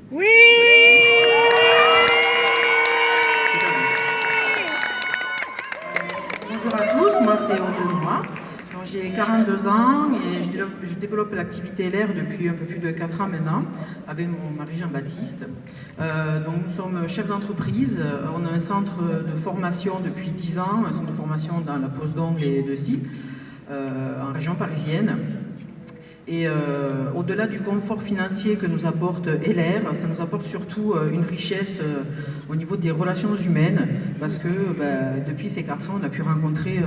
Oui. Bonjour à tous, moi c'est Audrey Noir. J'ai 42 ans et je développe l'activité LR depuis un peu plus de 4 ans maintenant avec mon mari Jean-Baptiste. Donc nous sommes chefs d'entreprise, on a un centre de formation depuis 10 ans, un centre de formation dans la pose d'ongles et de scie en région parisienne. Et au-delà du confort financier que nous apporte LR, ça nous apporte surtout une richesse au niveau des relations humaines, parce que depuis ces 4 ans, on a pu rencontrer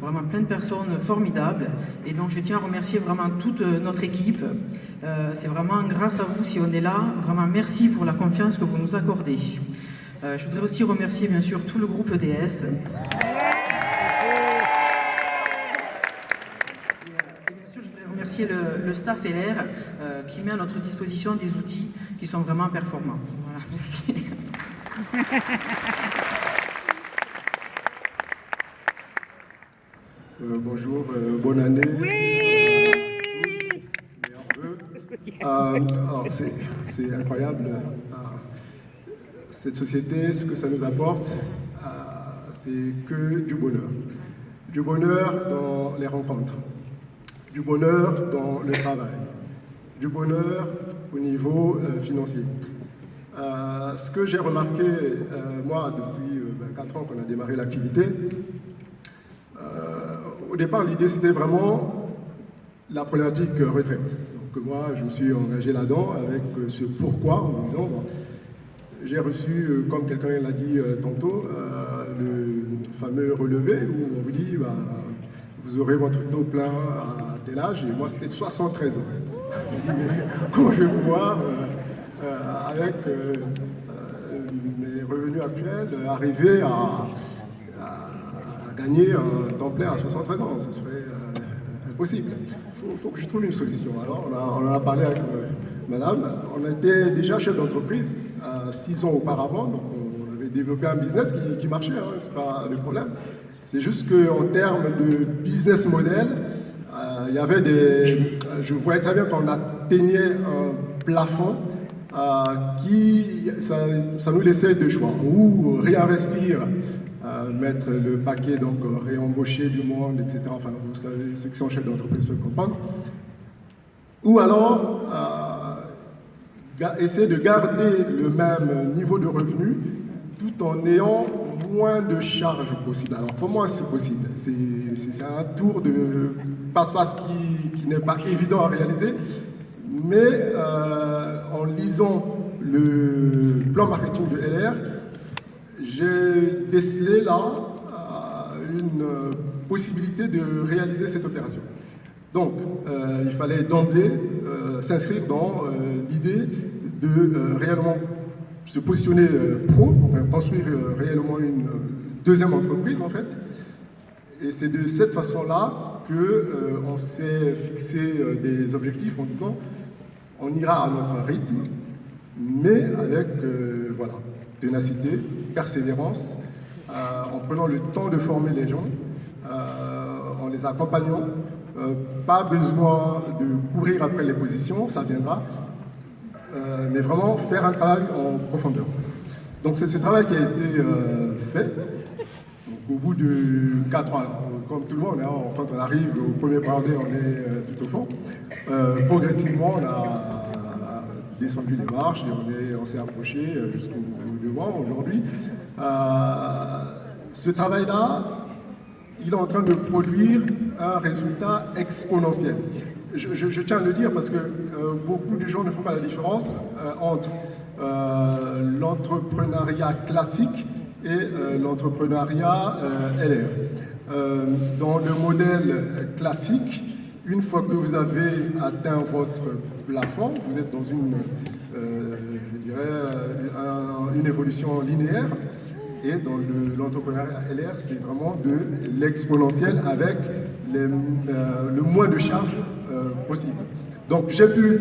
vraiment plein de personnes formidables. Et donc je tiens à remercier vraiment toute notre équipe. C'est vraiment grâce à vous si on est là. Vraiment merci pour la confiance que vous nous accordez. Je voudrais aussi remercier bien sûr tout le groupe EDS. Remercier le staff LR qui met à notre disposition des outils qui sont vraiment performants. Voilà, merci. Bonjour, bonne année. Oui. C'est incroyable. Cette société, ce que ça nous apporte, c'est que du bonheur. Du bonheur dans les rencontres. Du bonheur dans le travail, du bonheur au niveau financier. Ce que j'ai remarqué, moi, depuis 24 ans qu'on a démarré l'activité, au départ, l'idée, c'était vraiment la problématique retraite. Donc moi, je me suis engagé là-dedans avec ce pourquoi, en me disant, bon, j'ai reçu, comme quelqu'un l'a dit tantôt, le fameux relevé où on vous dit, vous aurez votre taux plein à tel âge, et moi c'était 73 ans. Je me dis, mais comment je vais pouvoir, avec mes revenus actuels, arriver à gagner un temps plein à 73 ans? Ce serait impossible. Il faut que je trouve une solution. Alors on en a parlé avec madame, on était déjà chef d'entreprise 6 ans auparavant, donc on avait développé un business qui marchait, hein, c'est pas le problème. C'est juste qu'en termes de business model, il y avait je voyais très bien qu'on atteignait un plafond ça nous laissait deux choix. Ou réinvestir, mettre le paquet, donc réembaucher du monde, etc. Enfin, vous savez, ceux qui sont chefs d'entreprise peuvent comprendre. Ou alors, essayer de garder le même niveau de revenu tout en ayant moins de charges possible. Alors comment c'est possible? C'est un tour de passe-passe qui n'est pas évident à réaliser, mais en lisant le plan marketing de LR, j'ai décelé là une possibilité de réaliser cette opération. Donc il fallait d'emblée s'inscrire dans l'idée de réellement se positionner pro, enfin, construire réellement une deuxième entreprise en fait. Et c'est de cette façon-là qu'on s'est fixé des objectifs en disant on ira à notre rythme, mais avec voilà, ténacité, persévérance, en prenant le temps de former les gens, en les accompagnant. Pas besoin de courir après les positions, ça viendra. Mais vraiment faire un travail en profondeur. Donc c'est ce travail qui a été fait. Donc, au bout de 4 ans, comme tout le monde, hein, quand on arrive au premier bordé, on est tout au fond. Progressivement, on a descendu les marches et on s'est approché jusqu'au devant aujourd'hui. Ce travail-là, il est en train de produire un résultat exponentiel. Je tiens à le dire parce que beaucoup de gens ne font pas la différence entre l'entrepreneuriat classique et l'entrepreneuriat LR. Dans le modèle classique, une fois que vous avez atteint votre plafond, vous êtes dans une évolution linéaire. Et dans l'entrepreneuriat LR, c'est vraiment de l'exponentiel avec le moins de charges possible. Donc j'ai pu,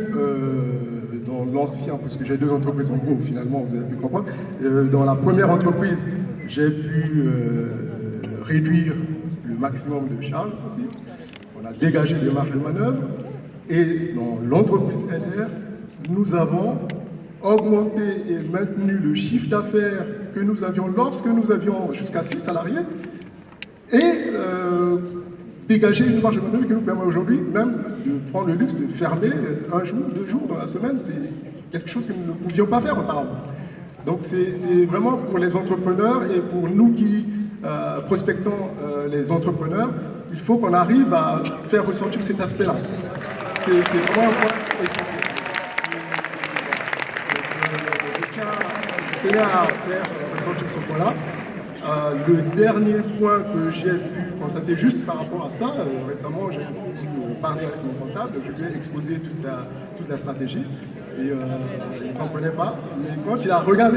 dans l'ancien, parce que j'ai deux entreprises en gros, finalement, vous avez pu comprendre, dans la première entreprise, j'ai pu réduire le maximum de charges possible. On a dégagé des marges de manœuvre. Et dans l'entreprise LR, nous avons augmenté et maintenu le chiffre d'affaires que nous avions lorsque nous avions jusqu'à 6 salariés et dégager une marge de manœuvre qui nous permet aujourd'hui même de prendre le luxe de fermer un jour, 2 jours dans la semaine. C'est quelque chose que nous ne pouvions pas faire auparavant. Donc c'est vraiment pour les entrepreneurs et pour nous qui prospectons les entrepreneurs, il faut qu'on arrive à faire ressentir cet aspect-là. C'est vraiment un point essentiel. Je tenais à faire ressentir ce point-là. Le dernier point que j'ai pu constater juste par rapport à ça, récemment j'ai pu parler avec mon comptable, je lui ai exposé toute la stratégie et il ne comprenait pas. Mais quand il a regardé